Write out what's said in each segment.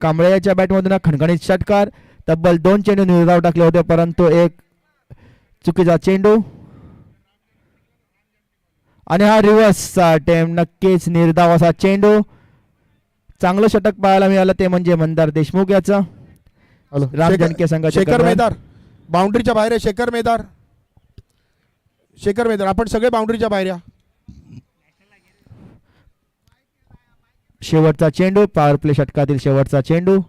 कांबळेच्या बॅटमधून खणखणीत षटकार. तब्बल 2 चेंडू निर्धाव टाकले होते परंतु एक चुकीचा चेंडू आणि हा रिव्हर्सचा अटेम्प्ट. नक्कीच निर्धाव असा चेंडू. चांगलं षटक पाहायला मिळालं ते म्हणजे मंदार देशमुख याचं. राम जनके संघाचे शेखर मेदार बाउंड्रीच्या बाहेर आहे. शेखर मेदार आपण सगळे बाउंड्रीच्या बाहेर या. शेवटचा चेंडू पॉवर प्ले षटकातील शेवटचा चेंडू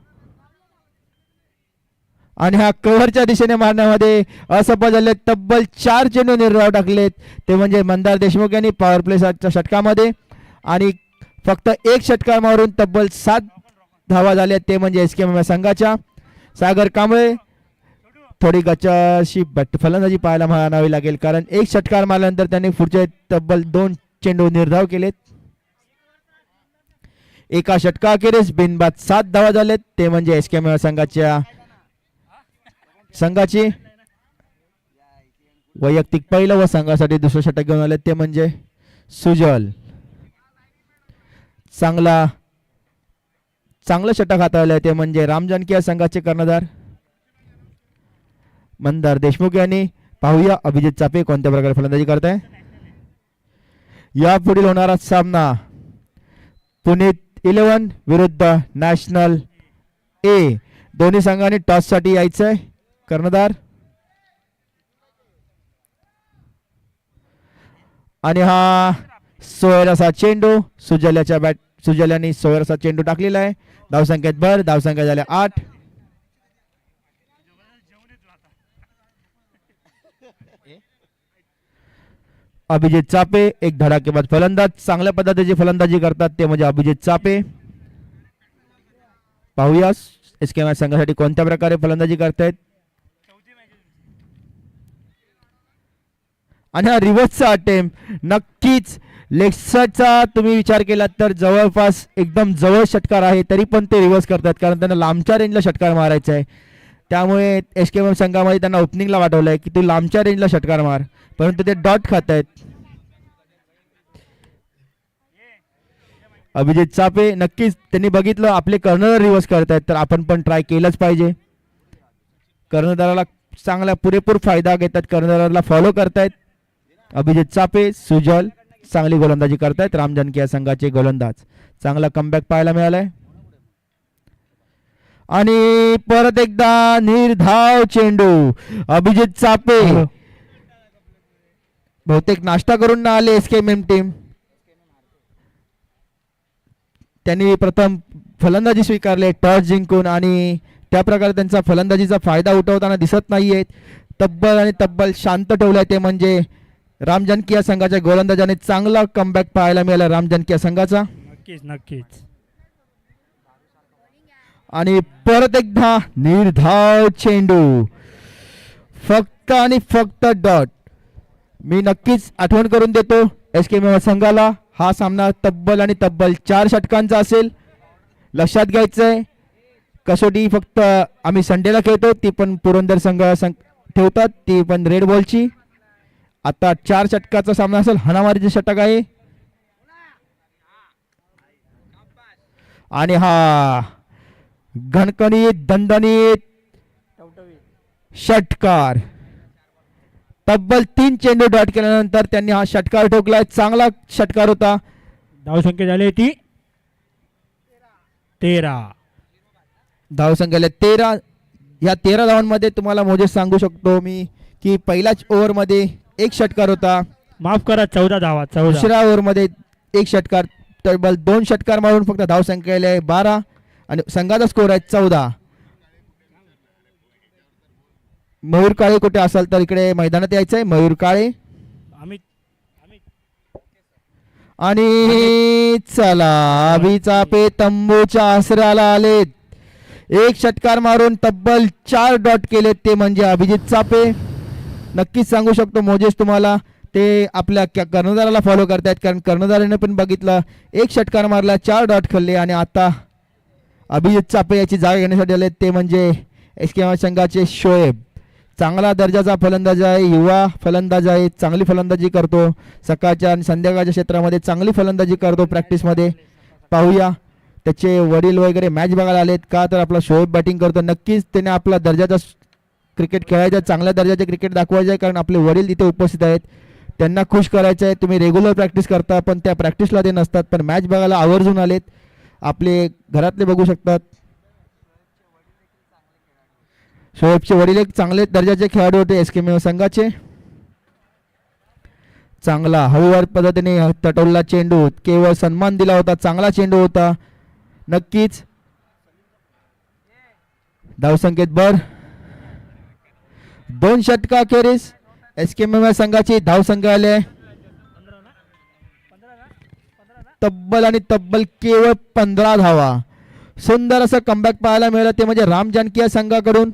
आणि हा कव्हरच्या दिशेने मारण्यामध्ये असफल झाले. तब्बल 4 चेंडू निर्धाव टाकलेत ते म्हणजे मंदार देशमुख यांनी पॉवर प्ले षटकामध्ये आणि फक्त एक षटकार मारून तब्बल 7 धावा झाल्या ते म्हणजे SKM संघाच्या. सागर कांबळे थोडी गचाशी फलंदाजी पाहायला म्हणावी लागेल कारण एक षटकार मारल्यानंतर त्यांनी पुढचे तब्बल 2 चेंडू निर्धाव केलेत. एका षटकाखेरीस बिनबाद 7 धावा झालेत ते म्हणजे SKM संघाची वैयक्तिक पहिलं व संघासाठी दुसरं षटक घेऊन आले ते म्हणजे सुजल. चांगलं षटक हाताळलंय ते म्हणजे राम जानकी संघाचे कर्णधार मंदार देशमुख यांनी. पाहूया अभिजित चापे कोणत्या प्रकारे फलंदाजी करताय. या पुढील होणारा सामना पुनीत 11 विरुद्ध नॅशनल ए. दोन्ही संघांनी टॉस साठी यायचंय. कर्णधार आणि हा सोयर असा चेंडू सुजल यांनी सोयर असा चेंडू टाकलेला आहे. धावसंख्येत भर. धावसंख्या झाल्या 8. अभिजित चापे एक धडाकेबाज फलंदाज. चांगल्या पद्धतीची फलंदाजी करतात ते म्हणजे अभिजित चापे. पाहूया SKM संघासाठी कोणत्या प्रकारे फलंदाजी करतायत. आणि हा रिव्हर्सचा अटेम्प्ट नक्कीच लेग्सचा तुम्ही विचार केला तर जवळपास एकदम जवळ षटकार आहे तरी पण ते रिव्हर्स करतात कारण त्यांना लांबच्या रेंजला षटकार मारायचा आहे. त्यामुळे SKM संघामध्ये त्यांना ओपनिंगला वाटवलंय की तू लांबच्या रेंजला षटकार मार परंतु ते डॉट खात आहेत. अभिजित चापे नक्कीच त्यांनी बघितलं आपले कर्णधार रिव्हर्स करतायत तर आपण पण ट्राय केलंच पाहिजे. कर्णधाराला चांगला पुरेपूर फायदा घेतात. कर्णधाराला फॉलो करतायत अभिजित चापे. सुजल चांगली गोलंदाजी करतायत. राम जानकी या संघाचे गोलंदाज. चांगला कमबॅक पाहायला मिळालाय आणि परत एकदा निर्धाव चेंडू. अभिजित चापे बहुतेक नाश्ता करून ना आले SKM टीम. त्यांनी प्रथम फलंदाजी स्वीकारले टॉस जिंकून आणि त्या प्रकारे त्यांचा फलंदाजीचा फायदा उठवताना दिसत नाहीये. तब्बल शांत ठेवलाय ते म्हणजे राम जानकी या संघाच्या गोलंदाजाने. चांगला कमबॅक पाहायला मिळाला राम जानकी या संघाचा. नक्कीच आणि परत एकदा निर्धाव चेंडू. फक्त आणि फक्त डॉट. मी नक्कीच आठवण करून देतो SKM संघाला हा सामना तब्बल 4 षटकांचा असेल. लक्षात घ्यायचंय कसोटी फक्त आम्ही संडेला खेळतो ती पण पुरंदर संघ ठेवतात ती पण रेड बॉलची. आता 4 षटकाचा सामना असेल. हाणामारीचे षटक आहे आणि हा घणकणीत दणदणीत षटकार. तब्बल 3 चेंडू डॉट केल्यानंतर त्यांनी हा षटकार ठोकलाय. चांगला षटकार होता. धावसंख्या झाली ती 13. धावसंख्या 13. या 13 धावांमध्ये तुम्हाला मोजेस सांगू शकतो मी की पहिल्याच ओव्हरमध्ये एक षटकार होता. माफ करा 14 धावा. दुसऱ्या ओव्हरमध्ये एक षटकार. तब्बल 2 षटकार मारून फक्त धावसंख्या आहे 12 आणि संघाचा स्कोर आहे 14. मयूर काळे कुठे असाल तर इकडे मैदानात यायचंय. मयूर काळे आणि चला अभिजित चापे तंबूच्या आसऱ्याला आलेत. एक षटकार मारून तब्बल 4 डॉट केलेत ते म्हणजे अभिजित चापे. नक्कीच सांगू शकतो मोजेस तुम्हाला ते आपल्या कर्णधाराला फॉलो करतायत कारण कर्णधाराने पण बघितलं एक षटकार मारला 4 डॉट खाल्ले आणि आता अभिजित चापे याची जागा घेण्यासाठी आले ते म्हणजे SKM संघाचे शोएब. चांगला दर्जाचा फलंदाज आहे. युवा फलंदाज आहे. चांगली फलंदाजी करतो. सकाळच्या आणि संध्याकाळच्या क्षेत्रामध्ये चांगली फलंदाजी करतो प्रॅक्टिसमध्ये. पाहूया त्याचे वडील वगैरे मॅच बघायला आलेत का, तर आपला शोएब बॅटिंग करतो. नक्कीच त्याने आपला दर्जाचा क्रिकेट खेळायचा, चांगल्या दर्जाचे क्रिकेट दाखवायचं आहे, कारण आपले वडील तिथे उपस्थित आहेत. त्यांना खुश करायचं आहे. तुम्ही रेग्युलर प्रॅक्टिस करता पण त्या प्रॅक्टिसला ते नसतात, पण मॅच बघायला आवर्जून आलेत. आपले घरातले बघू शकतात. शोएबचे वडील एक चांगले दर्जाचे खेळाडू होते एसके संघाचे. चांगला हळूवार पद्धतीने तटवला चेंडू, केवळ सन्मान दिला होता. चांगला चेंडू होता. नक्कीच धावसंख्येत भर. 2 षटकाखेरीज एसके संघाची धावसंख्या आली आहे तब्बल आणि तब्बल केवळ 15 धावा. सुंदर असं कमबॅक पाहायला मिळालं, ते म्हणजे राम जानकी या संघाकडून.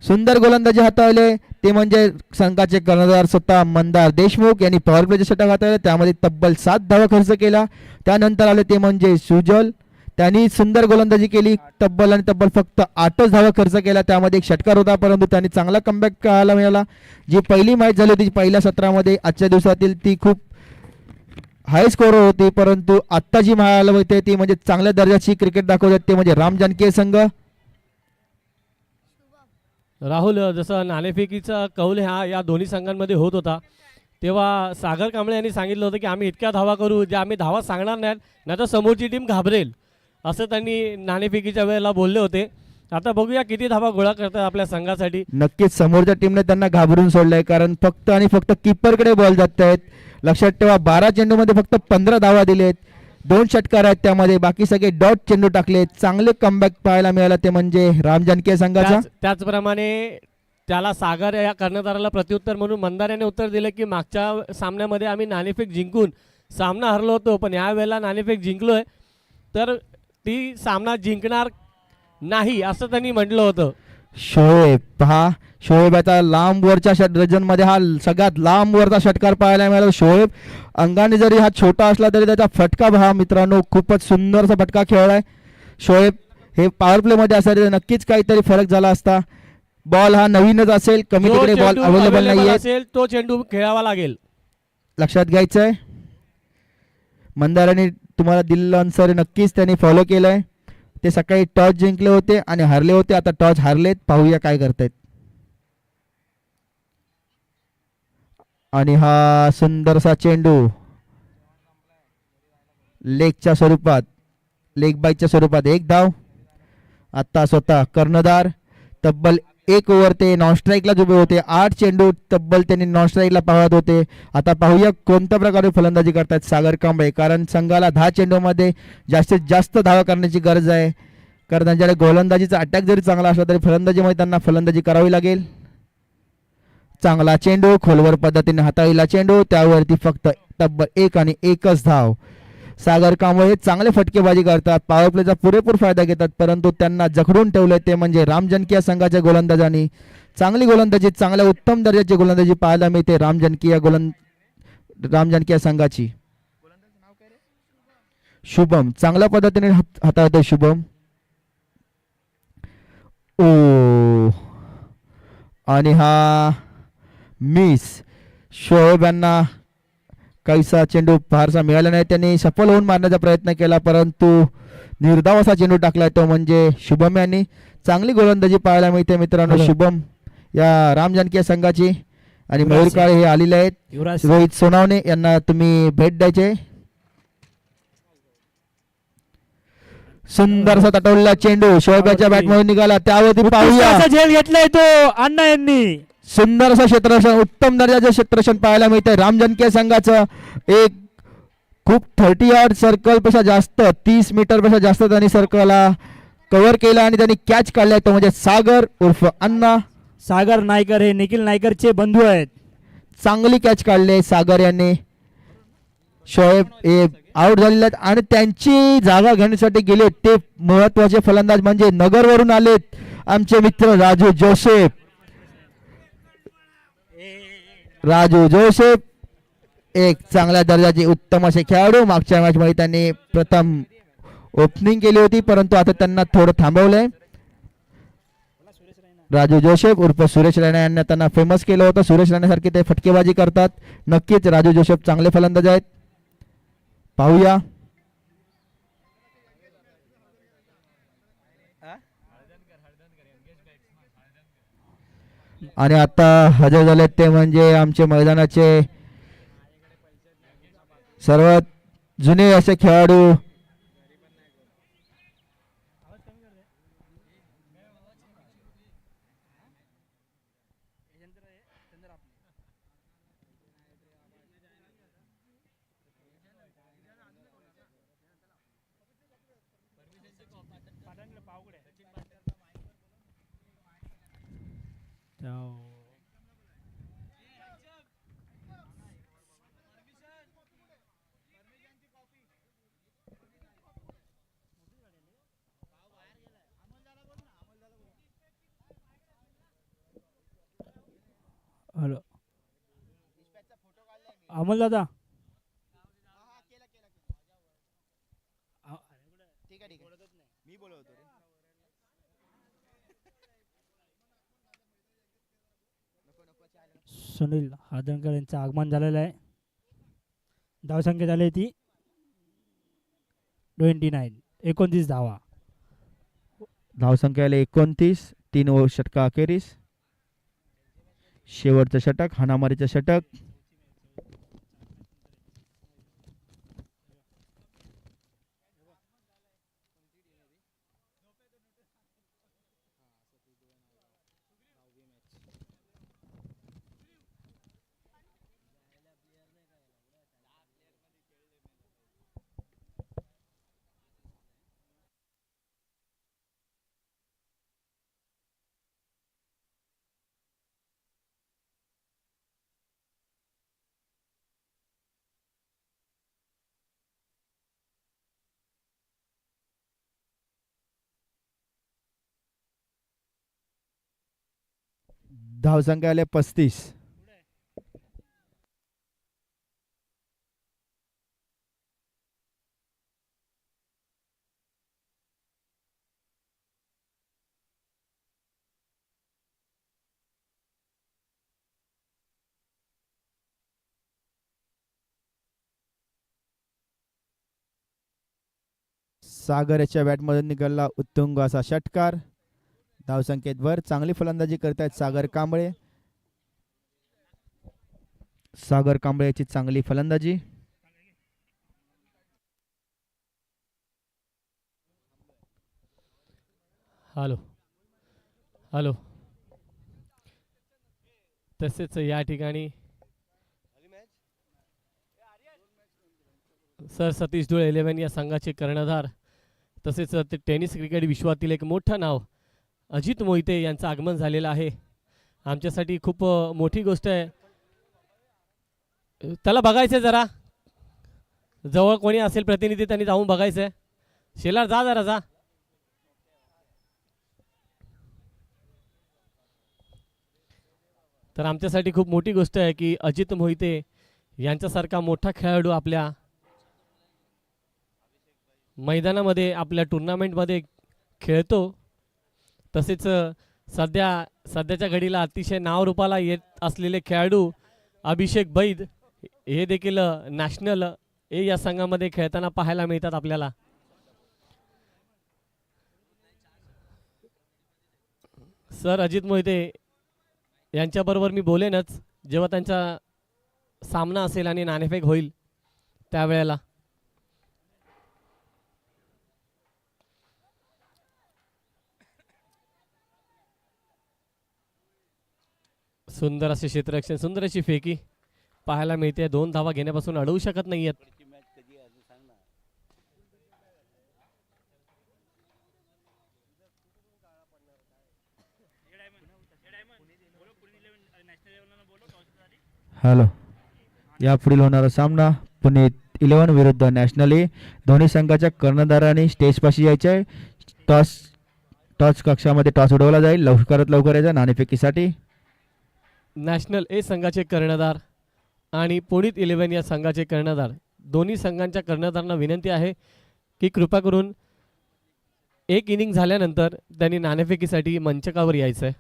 सुंदर गोलंदाजी हाताळले, ते म्हणजे संघाचे कर्णधार स्वतः मंदार देशमुख यांनी पॉवर प्लेचे षटक हाताळले, त्यामध्ये तब्बल 7 धावा खर्च केला. त्यानंतर आले ते म्हणजे सुजल, त्यांनी सुंदर गोलंदाजी केली. तब्बल आणि तब्बल फक्त 8च धावा खर्च केला, त्यामध्ये एक षटकार होता, परंतु त्यांनी चांगला कमबॅक पाहायला मिळाला. जी पहिली मॅच झाली होती पहिल्या सत्रामध्ये आजच्या दिवसातील, ती खूप हाय स्कोर होती, परंतु आत्ता जी मिळायला होते ती म्हणजे चांगल्या दर्जाची क्रिकेट दाखवतात, ते म्हणजे राम जानकी संघ. राहुल, जसं नाणेफेकीचा कौल या दोन्ही संघांमध्ये होत होता, तेव्हा सागर कांबळे यांनी सांगितलं होतं की आम्ही इतक्या धावा करू, जे आम्ही धावा सांगणार नाही तर समोरची टीम घाबरेल, असं त्यांनी नाणेफेकीच्या वेळेला बोलले होते. आता बघूया किती धावा गोळा करतात आपल्या संघासाठी. नक्कीच समोरच्या टीमने त्यांना घाबरून सोडलंय, कारण फक्त आणि फक्त कीपरकडे बॉल जात आहेत. लक्षात ठेवा, 12 चेंडूमध्ये फक्त 15 धावा दिलेत. 2 षटकार आहेत, त्यामध्ये बाकी सगळे डॉट चेंडू टाकले. चांगले कमबॅक पाहायला मिळाला, ते म्हणजे राम जानकी संघाचा. त्याचप्रमाणे त्याला सागर या कर्णधाराला प्रत्युत्तर म्हणून मंदार याने उत्तर दिलं की मागच्या सामन्यामध्ये आम्ही नाणेफेक जिंकून सामना हरलो होतो, पण यावेळेला नाणेफेक जिंकलोय, तर ती सामना जिंकणार नाही असं त्यांनी म्हटलं होतं. शोएब पहा, शोएब आता लांब वरच्या डझनमध्ये हा सगळ्यात लांब वरचा षटकार पाहायला मिळाला. शोएब अंगाने जरी हा छोटा असला तरी त्याचा फटका पहा मित्रांनो, खूपच सुंदरसा फटका खेळलाय. शोएब हे पॉवर प्ले मध्ये असायला नक्कीच काहीतरी फरक झाला असता. बॉल हा नवीनच असेल, कमी तिकडे बॉल अवेलेबल नाही असेल, तो चेंडू खेळावा लागेल, लक्षात घ्यायचंय. मंदाराने तुम्हाला दिलेलं आन्सर नक्कीच त्यांनी फॉलो केलंय. ते सकाळी टॉस जिंकले होते आणि हारले होते, आता टॉस हारलेत. पाहूया काय करतायत. आणि हा सुंदरसा चेंडू लेगच्या स्वरूपात, लेग बाईकच्या स्वरूपात 1 धाव. आता स्वतः कर्णधार तब्बल 1 ओव्हर ते नॉन स्ट्राईकला उभे होते. 8 चेंडू तब्बल त्यांनी नॉन स्ट्राईकला पाहत होते. आता पाहूया कोणत्या प्रकारे फलंदाजी करतात सागर कांबळे, कारण संघाला 10 चेंडूमध्ये जास्तीत जास्त धावा करण्याची गरज आहे, कारण त्यांच्याकडे गोलंदाजीचा अटॅक जरी चांगला असला तरी फलंदाजीमध्ये त्यांना फलंदाजी करावी लागेल. चांगला चेंडू, खोलवर पद्धतीने हाताळलेला चेंडू, त्यावरती फक्त तब्बल 1 आणि 1च धाव. सागर कांबळे हे चांगले फटकेबाजी करतात, पॉवर प्लेचा पुरेपूर फायदा घेतात, परंतु त्यांना जखडून ठेवले ते म्हणजे राम जानकी या संघाच्या गोलंदाजांनी. चांगली गोलंदाजी, चांगल्या उत्तम दर्जाची गोलंदाजी पाहायला मिळते राम जानकी या संघाची. शुभम चांगल्या पद्धतीने हाताळतोय शुभम. ओ आणि हा मिस. शोएब यांना काहीसा चेंडू फारसा मिळाला नाही, त्यांनी सफल होऊन मारण्याचा प्रयत्न केला, परंतु निर्धाव असा चेंडू टाकला तो म्हणजे शुभम यांनी. चांगली गोलंदाजी पाहायला मिळते मित्रांनो शुभम या राम जानकी या संघाची. आणि मयूर काळे हे आलेले आहेत. रोहित सोनावणे यांना तुम्ही भेट द्यायचे. सुंदरसा तटवलेला चेंडू शोएबच्या बॅटमधून निघाला, त्यावरती पाहूया झेल घेतलाय तो अण्णा यांनी. सुंदर असं क्षेत्ररक्षण, उत्तम दर्जाचं क्षेत्ररक्षण पाहायला मिळतंय राम जानकी संघाचं. एक खूप 30 यार्ड सर्कल पेक्षा जास्त, 30 मीटर पेक्षा जास्त त्यांनी सर्कलला कव्हर केला आणि त्यांनी कॅच काढलाय तो म्हणजे सागर उर्फ अण्णा. सागर नायकर हे निखिल नायकरचे बंधू आहेत. चांगली कॅच काढले सागर यांनी. शोएब हे आउट झालेले आहेत आणि त्यांची जागा घेण्यासाठी गेले ते महत्वाचे फलंदाज म्हणजे नगरवरून आलेत आमचे मित्र राजू जोसेफ. राजू जोसेफ एक चांगल्या दर्जाचे उत्तम असे खेळाडू. मागच्या मॅच मध्ये त्यांनी प्रथम ओपनिंग केली होती, परंतु आता त्यांना थोडं थांबवलंय. राजू जोसेफ उर्फ सुरेश रैना यांनी त्यांना फेमस केलं होतं. सुरेश रैनासारखे ते फटकेबाजी करतात. नक्कीच राजू जोसेफ चांगले फलंदाज आहेत. पाहूया आणि आता हजर झाले ते म्हणजे आमचे मैदानाचे सर्वात जुने असे खेळाडू हॅलो अमोल दादा सुनील हादणकर यांचं आगमन झालेलं आहे. धावसंख्या झाली ती 29 धावा. धावसंख्या 29, 3 षटका अखेरीस. शेवटचं षटक, हाणामारीचं षटक. धावसंख्या 35. सागर याच्या बॅटमधून निघाला उत्तुंग असा षटकार. धावसंख्येत भर. चांगली फलंदाजी करतायत सागर कांबळे. सागर कांबळे याची चांगली फलंदाजी. Hello hello. तसेच या ठिकाणी सर सतीश धुळे 11 या संघाचे कर्णधार तसेच ते टेनिस क्रिकेट विश्वातील एक मोठं नाव अजित मोहिते यांचं आगमन झालेलं आहे. आमच्यासाठी खूप मोठी गोष्ट आहे. त्याला बघायचं जरा जवळ कोणी असेल प्रतिनिधी त्यांनी जाऊन बघायचं. शेलार जा जरा जा. तर आमच्यासाठी खूप मोठी गोष्ट आहे की अजित मोहिते यांच्यासारखा मोठा खेळाडू आपल्या मैदानामध्ये आपल्या टुर्नामेंटमध्ये खेळतो. तसेच सध्याच्या घडीला अतिशय नावरूपाला येत असलेले खेळाडू अभिषेक बैद हे देखील नॅशनल ए या संघामध्ये खेळताना पाहायला मिळतात आपल्याला. सर अजित मोहिते यांच्याबरोबर मी बोलेनच जेव्हा त्यांचा सामना असेल आणि नाणेफेक होईल त्यावेळेला. सुंदर असे क्षेत्ररक्षण, सुंदर अशी फेकी पाहायला मिळते. 2 धावा घेण्यापासून अडवू शकत नाहीयेत. हॅलो. या पुढील होणारा सामना पुणे 11 विरुद्ध नॅशनल ए. दोन्ही संघाच्या कर्णधारांनी स्टेजपाशी यायचे आहे. टॉस कक्षामध्ये टॉस उडवला जाईल. लवकरात लवकर यायचा नाणेफेकीसाठी. नॅशनल ए संघाचे कर्णधार आणि पुणे 11 या संघाचे कर्णधार दोन्ही संघांच्या कर्णधारांना विनंती आहे की कृपा करून एक इनिंग झाल्यानंतर त्यांनी नाणेफेकीसाठी मंचकावर यायचं आहे.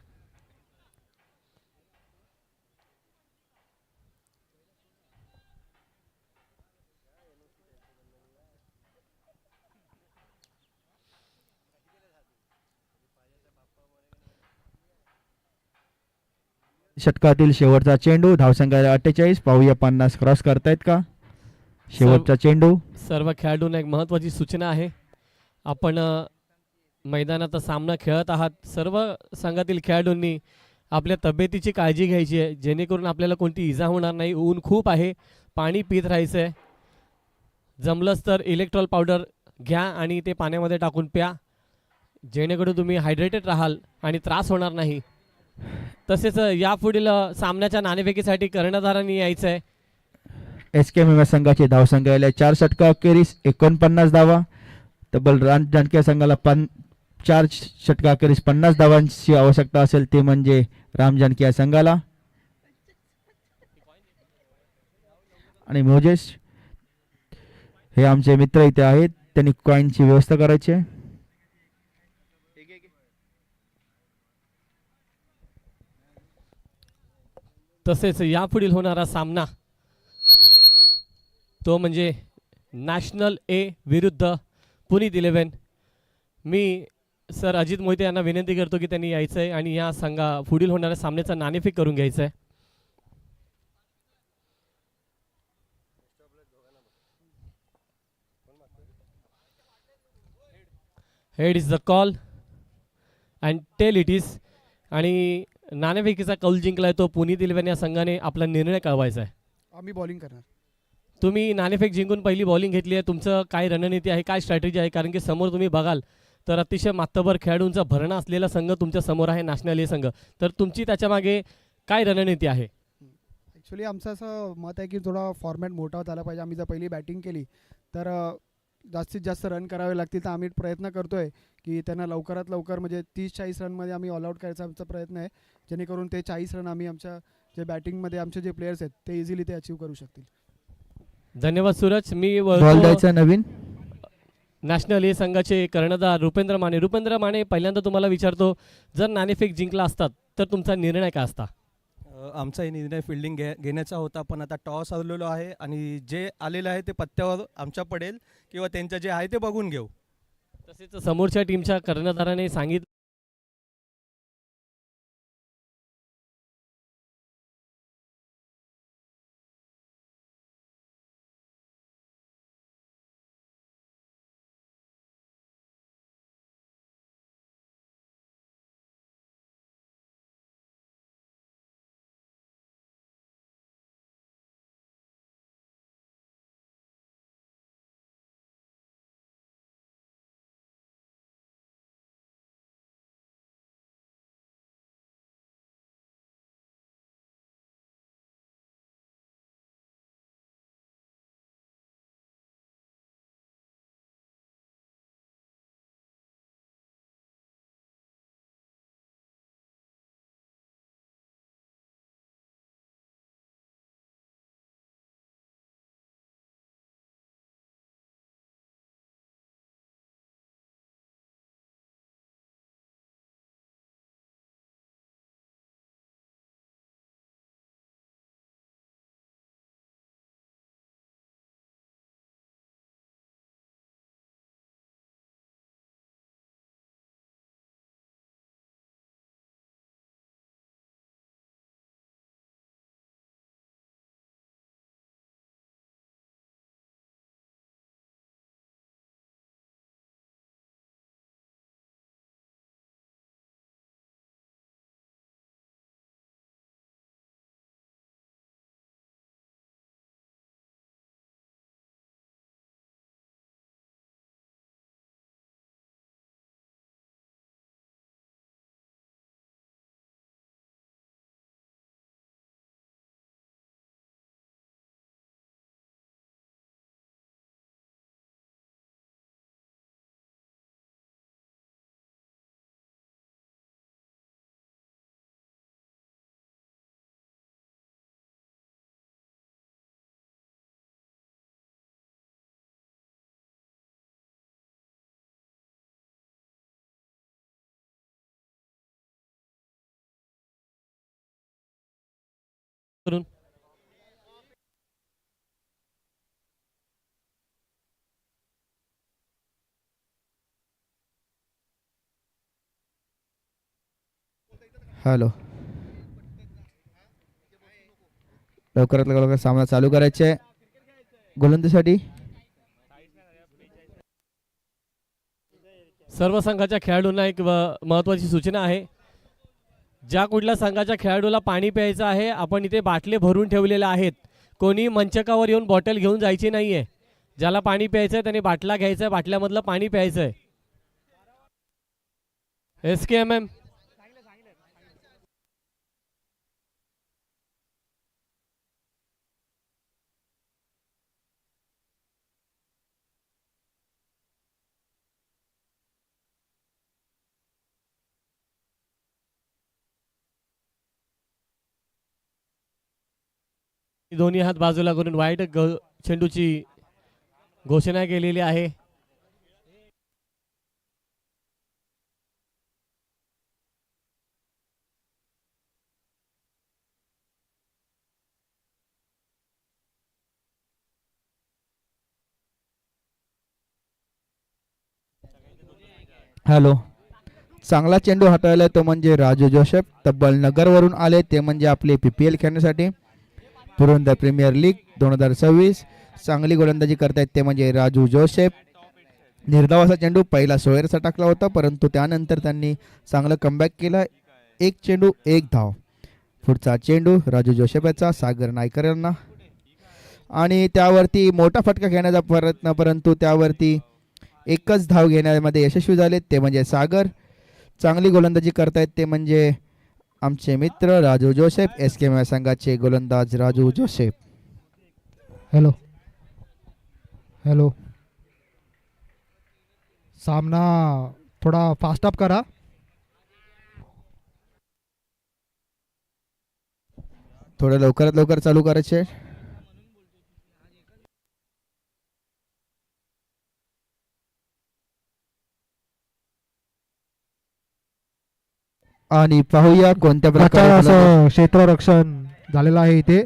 षटकातील शेवटचा चेंडू, धावसंख्या 48. पाहूया 50 क्रॉस करतायत का. शेवटचा चेंडू. सर्व खेळाडूंना एक महत्त्वाची सूचना आहे. आपण मैदानात सामना खेळत आहात. सर्व संघातील खेळाडूंनी आपल्या तब्येतीची काळजी घ्यायची आहे, जेणेकरून आपल्याला कोणती इजा होणार नाही. ऊन खूप आहे, पाणी पित राहायचं आहे. जमलंच तर इलेक्ट्रॉल पावडर घ्या आणि ते पाण्यामध्ये टाकून प्या, जेणेकरून तुम्ही हायड्रेटेड राहाल आणि त्रास होणार नाही. तसेच यापुढील सामन्याच्या नाणेफेकीसाठी कर्णधारांनी यायचं आहे. SK संघाची धावसंख्या 4 षटका अखेरीस 49 धावा. तब्बल राम जानकी संघाला 4 षटका अखेरीस 50 धावांची आवश्यकता असेल, ते म्हणजे राम जानकी या संघाला. आणि मोजेस हे आमचे मित्र इथे आहेत, त्यांनी कॉईनची व्यवस्था करायची आहे. तसेच यापुढील होणारा सामना तो म्हणजे नॅशनल ए विरुद्ध पुनीत 11. मी सर अजित मोहिते यांना विनंती करतो की त्यांनी यायचं आहे आणि या पुढील होणाऱ्या सामन्याचा नाणेफेक करून घ्यायचं आहे. Head is the call and tail it is. आणि नाणेफेकीचा कौल जिंकलाय तो पुनीत 11 या संघाने आपला निर्णय कळवायचा आहे. आम्ही बॉलिंग करणार. तुम्ही नाणेफेक जिंकून पहिली बॉलिंग घेतली आहे. तुमचं काय रणनीती आहे, काय स्ट्रॅटेजी आहे? कारण की समोर तुम्ही बघाल तर अतिशय मातबर खेळाडूंचा भरणा असलेला संघ तुमच्या समोर आहे, नॅशनल ए संघ. तर तुमची त्याच्यामागे काय रणनीती आहे? ॲक्च्युली आमचं असं मत आहे की थोडा फॉर्मॅट मोठा झाला पाहिजे. आम्ही जर पहिली बॅटिंग केली तर जास्तीत जास्त रन करावे लागतील. तर आम्ही प्रयत्न करतो आहे की त्यांना लवकरात लवकर म्हणजे 30-40 रनमध्ये आम्ही ऑल आऊट करायचा आमचा प्रयत्न आहे, जेणेकरून ते 40 रन आम्ही आमच्या जे बॅटिंगमध्ये आमचे जे प्लेयर्स आहेत ते इझिली ते अचीव करू शकतील. धन्यवाद सूरज. मी बॉल द्यायचा नवीन. नॅशनल ए संघाचे कर्णधार रुपेंद्र माने. रुपेंद्र माने, पहिल्यांदा तुम्हाला विचारतो, जर नाणेफेक जिंकला असतात तर तुमचा निर्णय काय असता? आमचा निर्णय फिल्डिंग घेण्याचा होता, पण आता टॉस आलेलो आहे आणि जे आलेलं आहे ते पत्त्यावर आमच्या पडेल किंवा त्यांचं जे आहे ते बघून घेऊ. तसेच समोरच्या टीमच्या कर्णधाराने सांगितलं करून हॅलो. लवकरात लवकर सामना चालू करायचा आहे गोलंदाजीसाठी. सर्व संघाच्या खेळाडूंना एक महत्त्वाची सूचना आहे. ज्या कुठल्या संघाच्या खेळाडूला पाणी प्यायचं आहे, आपण इथे बाटले भरून ठेवलेल्या आहेत. कोणी मंचकावर येऊन बॉटल घेऊन जायची नाही आहे. ज्याला पाणी प्यायचं आहे त्याने बाटला घ्यायचा आहे, बाटल्यामधलं पाणी प्यायचं आहे. SKMM दोन्ही हात बाजूला करून वाईट चेंडूची घोषणा केलेली आहे. हॅलो, चांगला चेंडू हाताळलाय तो म्हणजे राजू जोसेफ. तब्बल नगरवरून आले ते म्हणजे आपले PPL खेळण्यासाठी पुरंदर प्रीमियर लीग 2026. चांगली गोलंदाजी करतायत ते म्हणजे राजू जोसेफ. निर्धावाचा चेंडू पहिला सोयरचा टाकला होता, परंतु त्यानंतर त्यांनी चांगलं कमबॅक केलं. 1 चेंडू 1 धाव. पुढचा चेंडू राजू जोसेफ याचा सागर नायकर यांना, आणि त्यावरती मोठा फटका घेण्याचा प्रयत्न, परंतु त्यावरती एकच धाव घेण्यामध्ये यशस्वी झाले ते म्हणजे सागर. चांगली गोलंदाजी करतायत ते म्हणजे आमचे मित्र राजू जोसेफ. SKMM संघाचे गोलंदाज राजू जोसेफ. हॅलो हॅलो, सामना थोडा फास्ट अप करा. थोडं लवकरात लवकर चालू करायचे. आणि पाहूया कोणत्या प्रकार प्रकारे असं क्षेत्ररक्षण झालेलं आहे इथे.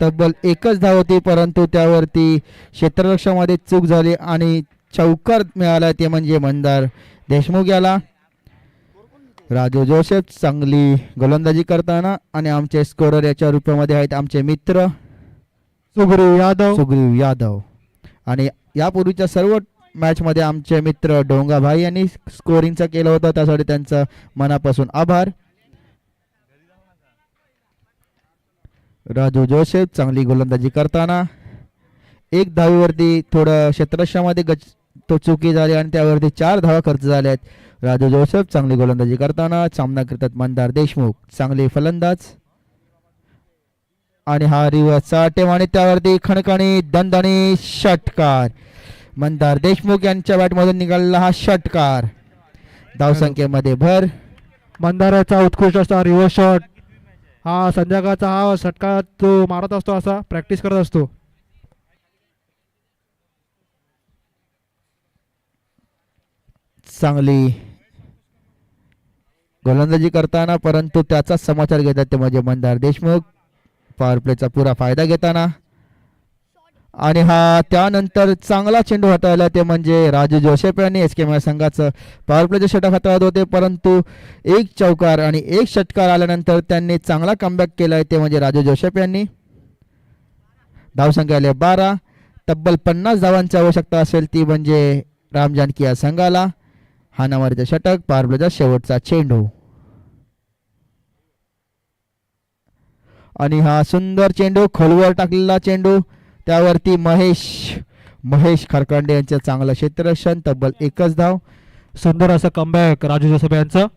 तब्बल एकच धाव होती, परंतु त्यावरती क्षेत्ररक्षणामध्ये चूक झाली आणि चौकार मिळाला ते म्हणजे मंदार देशमुख याला. राजू जोसेफ चांगली गोलंदाजी करताना, आणि आमचे स्कोरर याच्या रूपामध्ये आहेत आमचे मित्र सुग्रीव यादव. आणि यापूर्वीच्या सर्व मॅचमध्ये आमचे मित्र डोंगाभाई यांनी स्कोरिंगचा केलं होतं, त्यासाठी त्यांचं मनापासून आभार. राजू जोसेफ चांगली गोलंदाजी करताना 1 धावीवरती थोडं क्षेत्ररक्षणामध्ये तो चुकी झाली आणि त्यावरती 4 धावा खर्च झाल्या आहेत. राजू जोसेफ चांगली गोलंदाजी करताना. सामना करतात मंदार देशमुख, चांगले फलंदाज. आणि हा रिव्हर्सचा अटेम आणि त्यावरती खणखणी दणदणी षटकार. मंदार देशमुख यांच्या बॅटमधून निघालेला हा षटकार. धावसंख्येमध्ये भर. मंदाराचा उत्कृष्ट असा रिव्हर्स शॉट. हा संध्याकाळचा हा षटकार तो मारत असतो, असा प्रॅक्टिस करत असतो. चांगली गोलंदाजी करताना, परंतु त्याचा समाचार घेतात ते म्हणजे मंदार देशमुख पॉवर प्लेचा पुरा फायदा घेताना. आणि हा त्यानंतर चांगला चेंडू हाताळला ते म्हणजे राजू जोसेफ यांनी. SKMM संघाचं पॉवर प्लेचे षटक हाताळत होते, परंतु 1 चौकार आणि 1 षटकार आल्यानंतर त्यांनी चांगला कमबॅक केलाय ते म्हणजे राजू जोसेफ यांनी. धावसंख्या आली 12. तब्बल 50 धावांची आवश्यकता असेल ती म्हणजे राम जानकी या संघाला. हाणामारीचे षटक, पॉवर प्लेचा शेवटचा चेंडू. आणि हा सुंदर चेंडू, खोलवर टाकलेला चेंडू, त्यावरती महेश खरकांडे यांचं चांगलं क्षेत्ररक्षण. तब्बल 1च धाव. सुंदर असं कमबॅक राजू जोसेफ यांचं.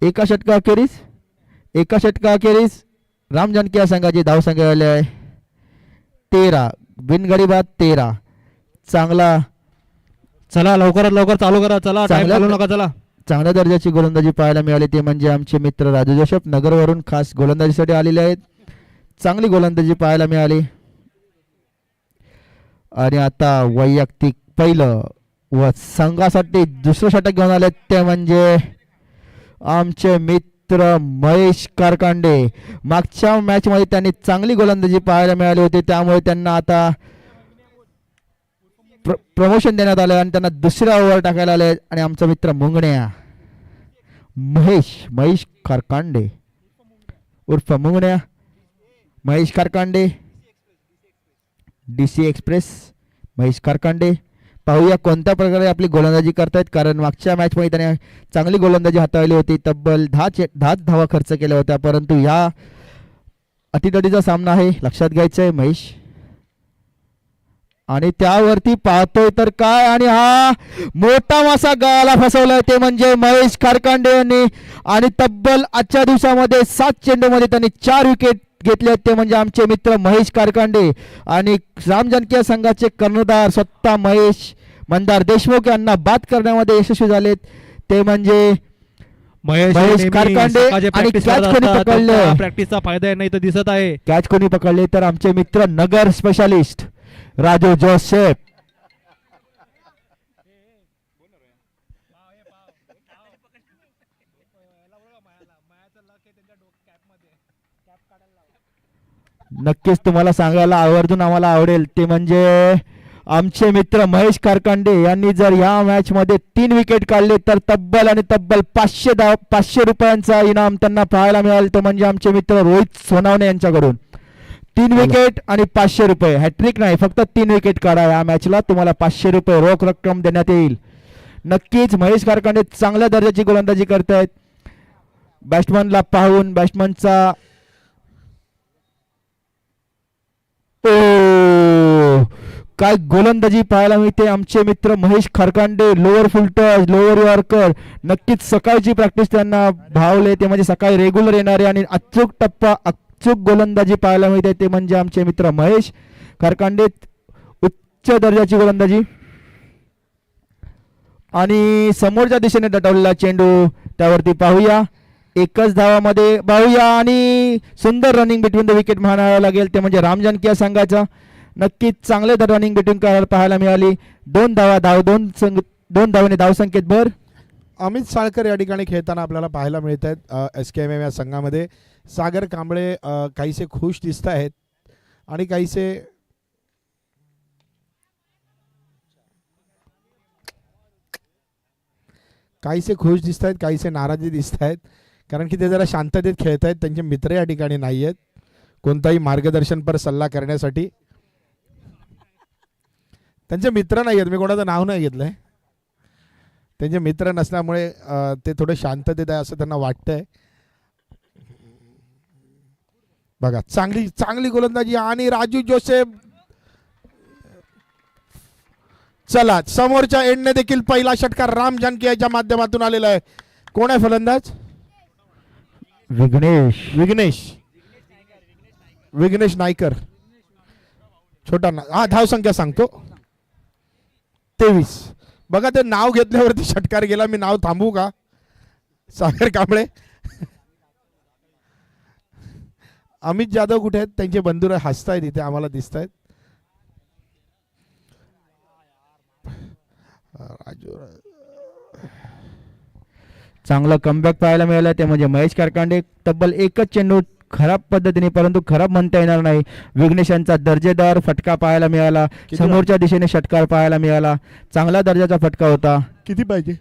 एका षटकाखेरीस राम जानकी या संघाची धावसंख्या आली आहे 13. बिनगडी बाद 13. चांगला, चला लवकरात लवकर चालू करा. चला, टाइम चांगल्या- चालू नका. चला, चांगल्या दर्जाची गोलंदाजी पाहायला मिळाली ते म्हणजे आमचे मित्र राजू जोसेफ नगरवरून खास गोलंदाजीसाठी आलेले आहेत. चांगली गोलंदाजी पाहायला मिळाली. आणि आता वैयक्तिक पहिलं व संघासाठी दुसरं षटक घेऊन आले ते म्हणजे आमचे मित्र महेश कारकांडे. मागच्या मॅच मध्ये त्यांनी चांगली गोलंदाजी पाहायला मिळाली होती, त्यामुळे त्यांना आता प्रमोशन देण्यात आलं आणि त्यांना दुसऱ्या ओव्हर टाकायला आले. आणि आमचा मित्र मुंगण्या महेश कारकांडे उर्फ मुंगण्या महेश खारकांडे, DC एक्सप्रेस महेश खारकांडे. पाहूया कोणत्या प्रकारे आपली गोलंदाजी करतायत, कारण मागच्या मॅचमध्ये त्याने चांगली गोलंदाजी हाताळली होती. तब्बल 10 धावा खर्च केल्या होत्या, परंतु या अटीतटीचा सामना आहे, लक्षात घ्यायचं आहे महेश. आणि त्यावरती पाहतोय तर काय, आणि हा मोठा मासा गाळाला फसवलाय ते म्हणजे महेश खारकांडे यांनी. आणि तब्बल आजच्या दिवसामध्ये 7 चेंडूमध्ये त्यांनी 4 विकेट घेतले आहेत, ते म्हणजे आमचे मित्र महेश खारकांडे. आणि रामजनकीय संघाचे कर्णधार स्वतः महेश मंदार देशमुख यांना बाद करण्यामध्ये यशस्वी झालेत, ते म्हणजे महेश खारकांडे. आणि कॅच कोणी पकडले, प्रॅक्टिसचा फायदा नाही तर दिसत आहे. कॅच कोणी पकडले तर आमचे मित्र नगर स्पेशालिस्ट राजू जोसेफ. नक्कीच तुम्हाला सांगायला आवर्जून आम्हाला आवडेल, ते म्हणजे आमचे मित्र महेश खारकांडे यांनी जर या मॅच मध्ये 3 विकेट काढले तर तब्बल 500 रुपयांचा इनाम त्यांना पाहायला मिळाल, ते म्हणजे आमचे मित्र रोहित सोनावणे यांच्याकडून 3 विकेट आणि 500 रुपये. हॅट्रिक नाही, फक्त 3 विकेट काढा या मॅचला, तुम्हाला 500 रुपये रोख रक्कम देण्यात येईल. नक्कीच महेश खारकांडे चांगल्या दर्जाची गोलंदाजी करतायत. बॅट्समनला पाहून बॅट्समनचा काय गोलंदाजी पाहायला मिळते. आमचे मित्र Mahesh Kharkande lower full touch, lower yorker. नक्कीच सकाळची प्रॅक्टिस त्यांना भावले, ते म्हणजे सकाळी रेग्युलर येणारे आणि अचूक गोलंदाजी पाहायला मिळते, ते म्हणजे आमचे मित्र महेश खारकांडे. उच्च दर्जाची गोलंदाजी. आणि समोरच्या दिशेने दटवलेला चेंडू, त्यावरती पाहूया, एकच धावामध्ये पाहूया. आणि सुंदर रनिंग बिटवीन द विकेट म्हणावं लागेल, ते म्हणजे रामजनकीय संघाचा. नक्कीच चांगले रनिंग बिटवीन पाहायला मिळाली. 2 धावाने धावसंख्येत भर. अमित साळकर या ठिकाणी खेळताना आपल्याला पाहायला मिळत आहेत SKMM या संघामध्ये. सागर कांबळे काहीसे खुश दिसत आहेत आणि काहीसे खुश दिसत आहेत, काहीसे नाराजी दिसत आहेत, कारण की ते जरा शांततेत खेळत आहेत. त्यांचे मित्र या ठिकाणी नाही आहेत कोणताही मार्गदर्शनपर सल्ला करण्यासाठी. त्यांचे मित्र नाही आहेत, मी कोणाचं नाव नाही घेतलंय. त्यांचे मित्र नसल्यामुळे ते थोडे शांततेत आहे असं त्यांना वाटतंय. बघा चांगली गोलंदाजी आणि राजू जोसेफ. चला समोरच्या एंडने देखील पहिला षटकार राम जानकी याच्या माध्यमातून आलेला आहे. कोण आहे फलंदाज? विघ्नेश नायकर. छोटा धावसंख्या सांगतो 23. बघा ते नाव घेतल्यावरती षटकार गेला. मी नाव थांबवू का? सागर कांबळे. अमित जाधव कुठे आहेत? त्यांचे बंधू हसतायत इथे आम्हाला दिसत आहेत. चांगलं कमबॅक पाहायला मिळालं, ते म्हणजे महेश खारकांडे. तब्बल एकच चेंडू खराब पद्धतीने, परंतु खराब म्हणता येणार नाही. विघ्नेश यांचा दर्जेदार फटका पाहायला मिळाला. समोरच्या दिशेने षटकार पाहायला मिळाला. चांगला दर्जाचा फटका होता. किती पाहिजे?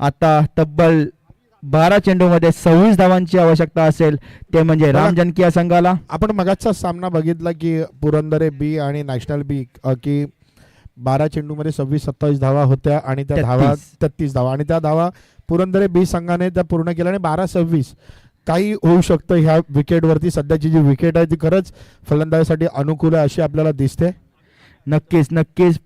आता तब्बल 12 चेंडूमध्ये 26 धावांची आवश्यकता असेल, ते म्हणजे रामजनकी या संघाला. आपण मगाचा सामना बघितला की पुरंदरे बी आणि नॅशनल बी की 12 चेंडूमध्ये 26-27 धावा होत्या आणि त्या धावा 33 धावा, आणि त्या धावा पुरंदरे बी संघाने त्या पूर्ण केल्या. आणि 12-26 काही होऊ शकतं ह्या विकेटवरती. सध्याची जी विकेट आहे ती खरंच फलंदाजीसाठी अनुकूल आहे अशी आपल्याला दिसते. नक्कीच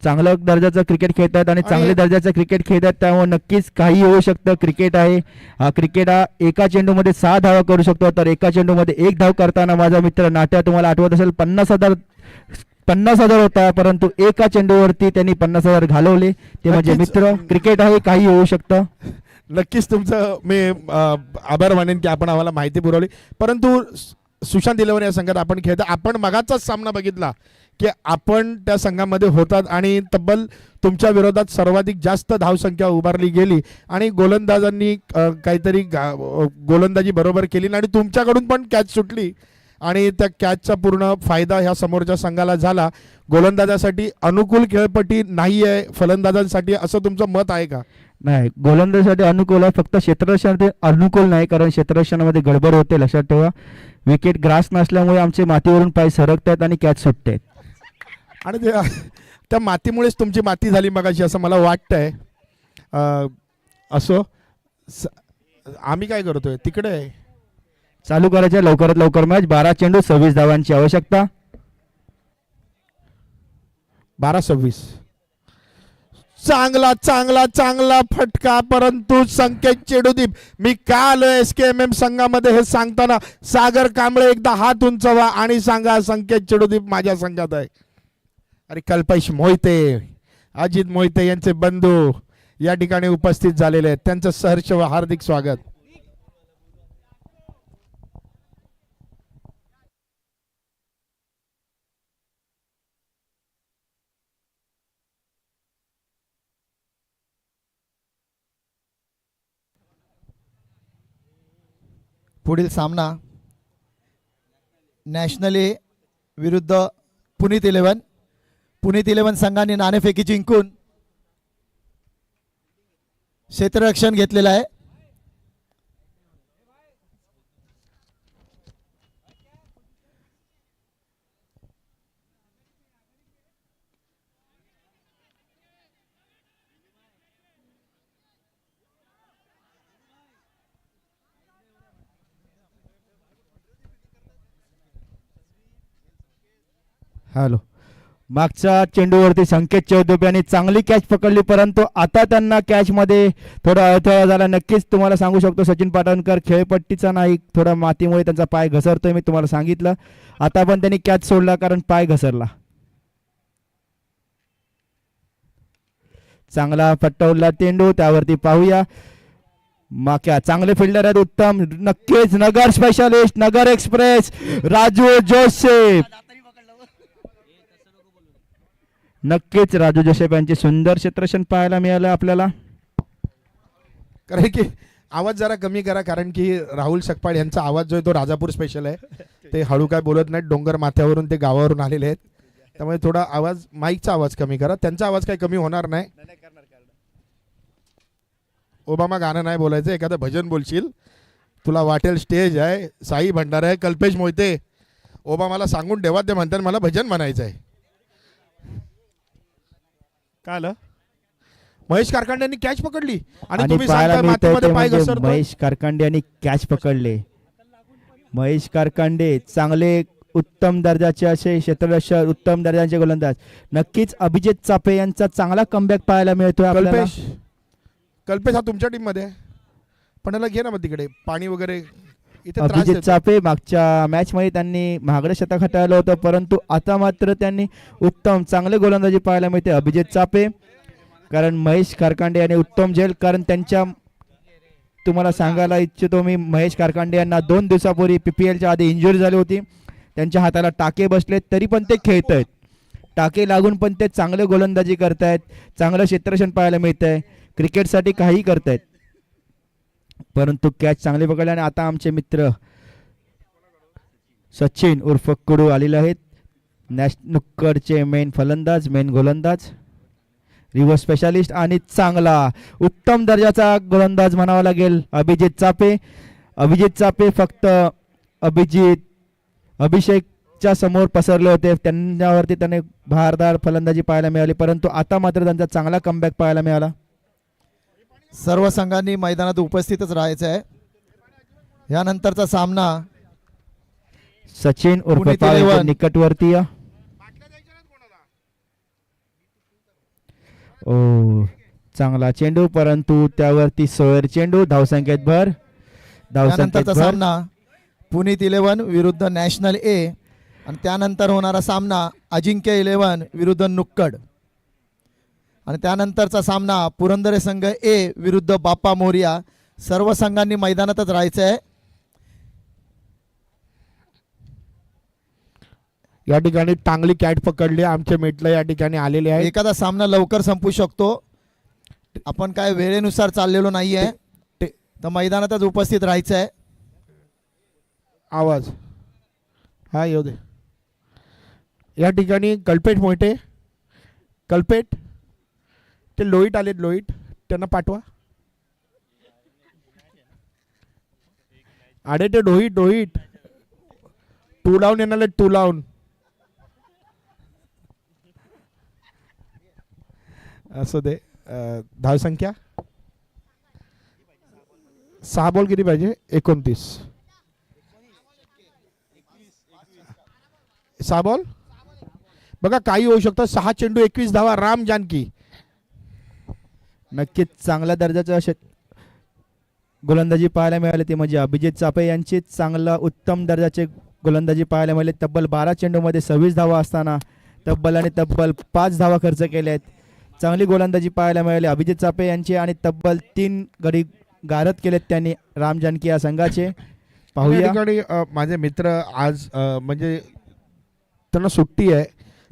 चांगल्या दर्जाचं क्रिकेट खेळतात आणि चांगल्या दर्जाचं क्रिकेट खेळतात, त्यामुळे नक्कीच काही होऊ शकतं. क्रिकेट आहे हा, क्रिकेट हा एका चेंडूमध्ये 6 धावा करू शकतो. तर एका चेंडूमध्ये 1 धाव करताना माझा मित्र नाट्या, तुम्हाला आठवत असेल, 50,000 होता, परंतु एका चेंडूवरती त्यांनी 50,000 घालवले. ते म्हणजे मित्र क्रिकेट आहे, काही होऊ शकतं. नक्कीच तुमचं मी आभार मानेन की आपण आम्हाला माहिती पुरवली. परंतु सुशांत इलेव्हन या संघात आपण खेळता, आपण मगाचाच सामना बघितला की आपण त्या संघामध्ये होतात आणि तब्बल तुमच्या विरोधात सर्वाधिक जास्त धावसंख्या उभारली गेली आणि गोलंदाजांनी काहीतरी गोलंदाजी बरोबर केली आणि तुमच्याकडून पण कॅच सुटली आणि त्या कॅचचा पूर्ण फायदा ह्या समोरच्या संघाला झाला. गोलंदाजासाठी अनुकूल खेळपट्टी नाही आहे फलंदाजांसाठी, असं तुमचं मत आहे का? नाही, गोलंदाजीसाठी अनुकूल आहे, फक्त क्षेत्ररक्षणासाठी अनुकूल नाही, कारण क्षेत्ररक्षणामध्ये गडबड होते, लक्षात ठेवा. विकेट ग्रास नसल्यामुळे आमचे मातीवरून पाय सरकत आहेत आणि कॅच सुटते. आणि त्या मातीमुळेच तुमची माती झाली मगाशी असं मला वाटतंय. असो, आम्ही काय करतोय तिकडे चालू करायचे लवकरात लवकर मॅच. 12 चेंडू 26 धावांची आवश्यकता. 12-26. चांगला चांगला चांगला फटका, परंतु संकेत चेडूदीप, मी का आलोय SKMM संघामध्ये हे सांगताना सागर कांबळे एकदा हात उंचवा आणि सांगा संकेत चेडूदीप माझ्या संघात आहे. अरे कल्पेश मोहिते, अजित मोहिते यांचे बंधू या ठिकाणी उपस्थित झालेले आहेत, त्यांचं सहर्ष व हार्दिक स्वागत. पुढील सामना नॅशनल ए विरुद्ध पुनीत 11. पुनीत 11 संघाने नाणेफेकी जिंकून क्षेत्ररक्षण घेतलेलं आहे. हॅलो, मागच्या चेंडूवरती संकेत चौधरी यांनी चांगली कॅच पकडली, परंतु आता त्यांना कॅच मध्ये थोडा अडथळा झाला. नक्कीच तुम्हाला सांगू शकतो सचिन पाटणकर खेळपट्टीचा नाही, थोडा मातीमुळे त्यांचा पाय घसरतोय. मी तुम्हाला सांगितलं, आता पण त्यांनी कॅच सोडला कारण पाय घसरला. चांगला फटवला चेंडू, त्यावरती पाहूया. माक्या चांगले फिल्डर आहेत, उत्तम. नक्कीच नगर स्पेशालिस्ट, नगर एक्सप्रेस, राजू जोसेफ. नक्कीच राजू जोसेफ यांचे सुंदर क्षेत्ररक्षण पाहायला मिळालं आपल्याला. कारण की आवाज जरा कमी करा, कारण की राहुल सकपाळ यांचा आवाज जो आहे तो राजापूर स्पेशल आहे. ते हळू काय बोलत नाहीत, डोंगर माथ्यावरून ते गावावरून आलेले आहेत, त्यामुळे थोडा आवाज, माईकचा आवाज कमी करा. त्यांचा आवाज काही कमी होणार नाही. ओबामा गाणं नाही बोलायचं, एखादं भजन बोलशील, तुला वाटेल स्टेज आहे, साई भंडारा आहे, कल्पेश मोहिते. ओबामाला सांगून ठेवा, ते म्हणतात मला भजन म्हणायचं आहे. काय आलं? महेश कारखांडे यांनी कॅच पकडली आणि तुम्ही पाहायला सांगताय मिळतंय मातीमध्ये ते पाय म्हणजे घसरतो. महेश कारखांडे यांनी कॅच पकडले. महेश कारखांडे चांगले उत्तम दर्जाचे असे क्षेत्ररक्षक, उत्तम दर्जाचे गोलंदाज. नक्कीच अभिजित चापे यांचा चांगला कमबॅक पाहायला मिळतोय आपल्याला. कल्पेश, कल्पेश हा तुमच्या टीम मध्ये आहे, पण याला घे ना मग तिकडे, पाणी वगैरे इथे त्रास अभिजित देतो. चापे मागच्या मॅच मध्ये त्यांनी महागडं शतक हाताळलं होतं, परंतु आता मात्र त्यांनी उत्तम चांगले गोलंदाजी पाहायला मिळते अभिजित चापे. कारण महेश कारखांडे यांनी उत्तम झेल, कारण त्यांच्या, तुम्हाला सांगायला इच्छितो मी, महेश कारखांडे यांना 2 दिवसापूर्वी PPLच्या आधी इंजुरी झाली होती. त्यांच्या हाताला टाके बसले, तरी पण ते खेळत आहेत. टाके लागून पण ते चांगले गोलंदाजी करतायत, चांगलं क्षेत्ररक्षण पाहायला मिळतंय, क्रिकेटसाठी काही करतायत. परंतु कॅच चांगले पकडले. आणि आता आमचे मित्र सचिन उर्फ कुडू आलेले आहेत, नुक्कडचे मेन फलंदाज, मेन गोलंदाज, रिव्हर्स स्पेशालिस्ट आणि चांगला उत्तम दर्जाचा गोलंदाज म्हणावा लागेल अभिजित चापे. अभिजित चापे फक्त अभिषेकच्या समोर पसरले होते, त्यांच्यावरती त्याने भारदार फलंदाजी पाहायला मिळाली, परंतु आता मात्र त्यांचा चांगला कमबॅक पाहायला मिळाला. सर्व संघांनी मैदानात उपस्थितच राहायचं आहे. यानंतरचा सामना सचिन उर्फ पुनीत पावेकर 11. निकटवर्तीय. ओ चांगला चेंडू, परंतु त्यावरती सोयर चेंडू. धावसंख्येत भर, धावसंख्येत त्यानंतरचा भर. सामना पुनीत 11 विरुद्ध नॅशनल ए, आणि त्यानंतर होणारा सामना अजिंक्य 11 विरुद्ध नुक्कड, आणि त्यानंतरचा सामना पुरंदरे संघ ए विरुद्ध बाप्पा मोरिया. सर्व संघांनी मैदानातच राहायचं आहे. या ठिकाणी चांगली कॅच पकडली, आमचे मेटला या ठिकाणी आलेले आहेत. एखादा सामना लवकर संपू शकतो, आपण काय वेळेनुसार चाललेलो नाहीये, तर मैदानातच उपस्थित राहायचं आहे. आवाज हा येऊ दे. या ठिकाणी कल्पेश मोहिते, कल्पेश ते लोहित आलेत, लोहित त्यांना पाठवा. अरे ते डोहित टू डाऊन येणार टू डाऊन. असं दे. धावसंख्या 6 बॉल किती पाहिजे? 29. 6 बॉल बघा काही होऊ शकतं. 6 चेंडू 21 धावा. राम जानकी. नक्कीच चांगल्या दर्जाचं गोलंदाजी पाहायला मिळाली ते म्हणजे अभिजित चापे यांची चांगला उत्तम दर्जाचे गोलंदाजी पाहायला मिळाले. तब्बल 12 चेंडूमध्ये 26 धावा असताना तब्बल 5 धावा खर्च केल्या आहेत. चांगली गोलंदाजी पाहायला मिळाली अभिजित चापे यांची आणि तब्बल 3 गडी गारद केलेत त्यांनी राम जानकी या संघाचे. या पाहूया ठिकाणी माझे मित्र आज म्हणजे त्यांना सुट्टी आहे.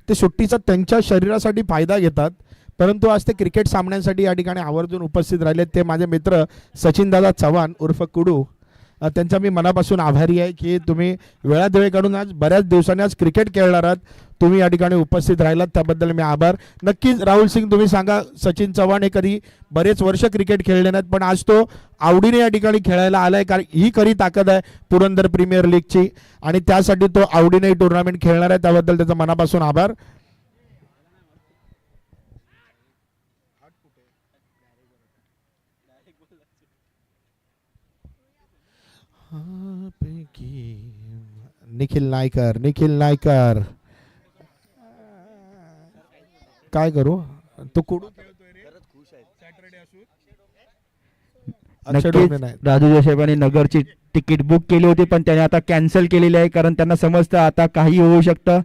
ते सुट्टीचा त्यांच्या शरीरासाठी फायदा घेतात, परंतु आज ते क्रिकेट सामन्यांसाठी या ठिकाणी आवर्जून उपस्थित राहिले. ते माझे मित्र सचिनदादा चव्हाण उर्फ कुडू. त्यांचा मी मनापासून आभारी आहे की तुम्ही वेळात वेळ काढून आज बऱ्याच दिवसांनी आज क्रिकेट खेळणार आहात. तुम्ही या ठिकाणी उपस्थित राहिलात त्याबद्दल मी आभार. नक्कीच राहुल सिंग तुम्ही सांगा, सचिन चव्हाण हे कधी बरेच वर्ष क्रिकेट खेळले नाहीत, पण आज तो आवडीने या ठिकाणी खेळायला आलाय. कारण ही खरी ताकद आहे पुरंदर प्रीमियर लीगची आणि त्यासाठी तो आवडीने टुर्नामेंट खेळणार आहे. त्याबद्दल त्याचा मनापासून आभार. निखिल नायकर काय करू तो कुडू नक्कीच राजू जोसेफ यांनी नगरची तिकीट बुक केली होती, पण त्याने आता कॅन्सल केलेली आहे कारण त्यांना समजतं आता काही होऊ शकतं.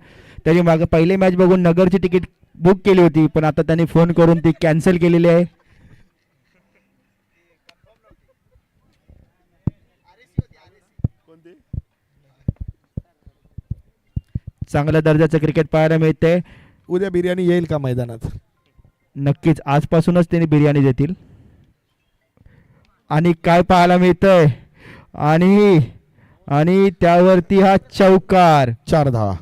त्यांनी मागे पहिले मॅच बघून नगरची तिकीट बुक केली होती, पण आता त्यांनी फोन करून ती कॅन्सल केलेली आहे. चांगल्या दर्जाचं क्रिकेट पाहायला मिळते. उद्या बिर्याणी येईल का मैदानात? नक्कीच आजपासूनच त्यांनी बिर्याणी देतील. आणि काय पाहायला मिळतंय आणि त्यावरती हा चौकार. 4 धावा.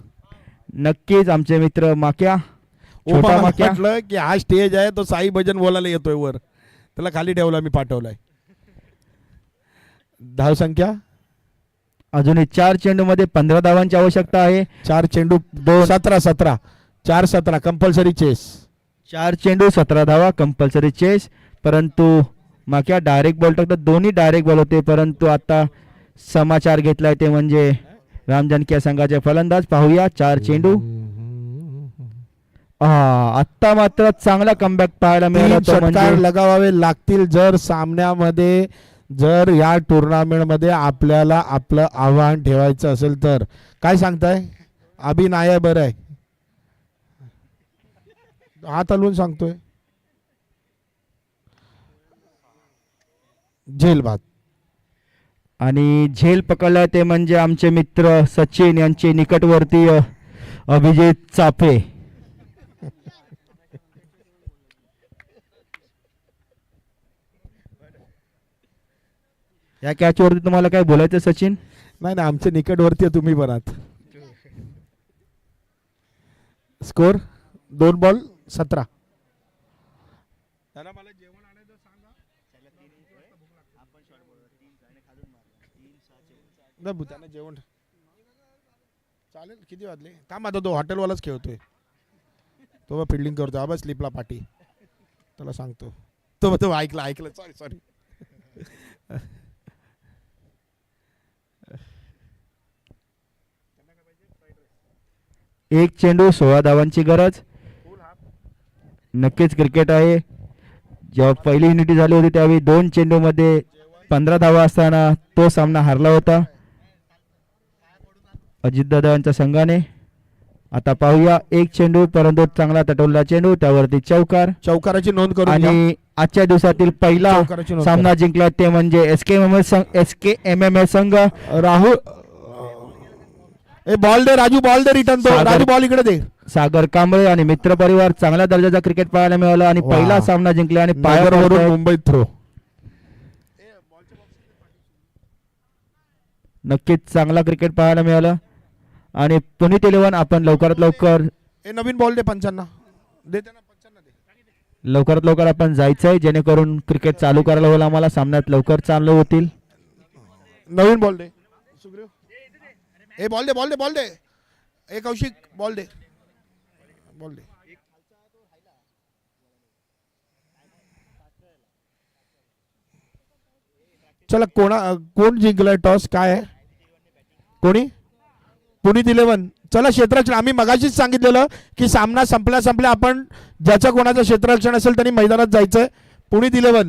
नक्कीच आमचे मित्र माक्या छोटा माक्या म्हटलं की हा स्टेज आहे तो साई भजन बोलायला येतोय वर, त्याला खाली ठेवला मी पाठवलाय. धावसंख्या अजूनही 4 चेंडू मध्ये 15 धावांची आवश्यकता आहे. 4 चेंडू 17 4 17 कंपल्सरी चेस. 4 चेंडू 17 धावा कंपल्सरी चेस. परंतु माक्या डायरेक्ट बॉल टाकतात, दोन्ही डायरेक्ट बॉल होते. परंतु आता समाचार घेतलाय ते म्हणजे राम जानकी या संघाचे फलंदाज. पाहूया 4 चेंडू. आत्ता मात्र चांगला कमबॅक पाहायला मिळाला. 3 षटकार लगावावे लागतील जर सामन्यामध्ये जर या टुर्नामेंटमध्ये आपल्याला आपलं आव्हान ठेवायचं असेल तर. काय सांगताय? अभिनय बरं आहे, हात हलवून सांगतोय. झेल भात आणि झेल पकडलाय ते म्हणजे आमचे मित्र सचिन यांचे निकटवर्ती अभिजित चाफे. या कॅचवरती तुम्हाला काय बोलायचं सचिन? नाही ना, आमच्या निकटवर्ती तुम्ही पण आहात. Score 2 ball 17. त्यांना जेवण चालेल. किती वाजले? थांब आता तो हॉटेलवालाच खेळतोय, तो फिल्डिंग करतो. बस स्लिपला पाठी त्याला सांगतो. तो ऐकलं सॉरी. एक चेंडू 16 धावांची गरज. नक्कीच क्रिकेट आहे. जेव्हा पहिली युनिटी झाली होती त्यावेळी 2 चेंडूमध्ये 15 धावा असताना तो सामना हारला होता अजितदादा यांच्या संघाने. आता पाहूया 1 चेंडू परंतु चांगला तटवला चेंडू, त्यावरती चौकाराची नोंद करून आणि आजच्या दिवसातील पहिला चौकाराची नोंद सामना जिंकला ते म्हणजे SKMMS संघ. राहुल बॉल दे राजू, बॉल दे रिटर्न. तो राजू बॉल इकडे दे. सागर कांबळे आणि मित्र परिवार चांगल्या दर्जाचा क्रिकेट पाहायला मिळाला आणि पहिला सामना जिंकला आणि पायावरून मुंबईत थ्रो. नक्कीच चांगला क्रिकेट पाहायला मिळालं आणि पुनीत 11 आपण लवकरात लवकर नवीन बॉल दे 55 दे त्यांना. 55 दे लवकरात लवकर आपण जायचंय जेणेकरून क्रिकेट चालू करायला होईल आम्हाला. सामन्यात लवकर चालू होतील. नवीन बॉल दे. ए बॉल दे बॉल दे बॉल दे. ए कौशिक बॉल दे बॉल दे. चला कोण जिंकलाय टॉस काय आहे कोणी पुनीत 11. चला क्षेत्ररक्षण आम्ही मगाशीच सांगितलेलं की सामना संपल्या आपण ज्याचं कोणाचं क्षेत्ररक्षण असेल त्यांनी मैदानात जायचंय. पुनीत 11